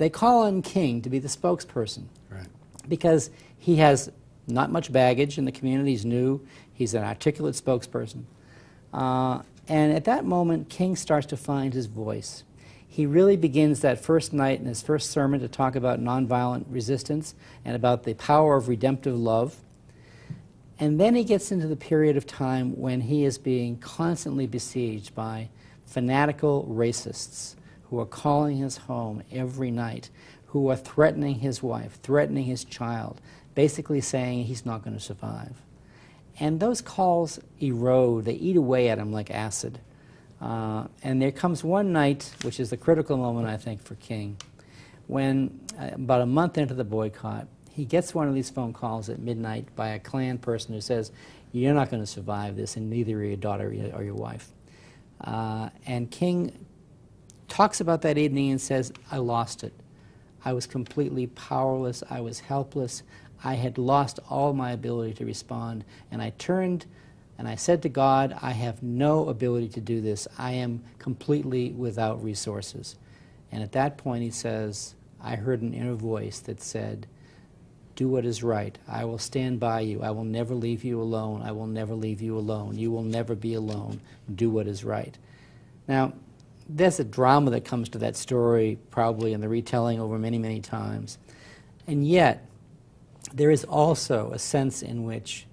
They call on King to be the spokesperson, Right. because he has not much baggage in the community. He's new. He's an articulate spokesperson. And at that moment, King starts to find his voice. He really begins that first night in his first sermon to talk about nonviolent resistance and about the power of redemptive love. And then he gets into the period of time when he is being constantly besieged by fanatical racists who are calling his home every night, who are threatening his wife, threatening his child, basically saying he's not going to survive. And those calls erode, they eat away at him like acid. And there comes one night, which is the critical moment, I think, for King, when about a month into the boycott, he gets one of these phone calls at midnight by a Klan person who says, "You're not going to survive this, and neither are your daughter or your wife." And King talks about that evening and says, "I lost it. I was completely powerless. I was helpless. I had lost all my ability to respond, and I turned and I said to God, I have no ability to do this. I am completely without resources." And at that point he says, "I heard an inner voice that said, do what is right. I will stand by you. I will never leave you alone. I will never leave you alone. You will never be alone. Do what is right." Now, there's a drama that comes to that story, probably in the retelling over many, many times. And yet, there is also a sense in which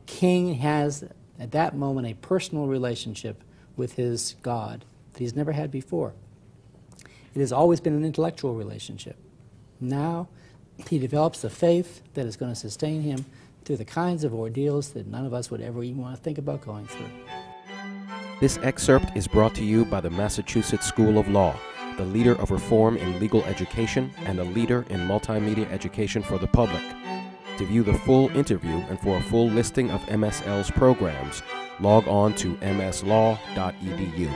King has, at that moment, a personal relationship with his God that he's never had before. It has always been an intellectual relationship. Now, he develops a faith that is going to sustain him through the kinds of ordeals that none of us would ever even want to think about going through. This excerpt is brought to you by the Massachusetts School of Law, the leader of reform in legal education and a leader in multimedia education for the public. To view the full interview and for a full listing of MSL's programs, log on to mslaw.edu.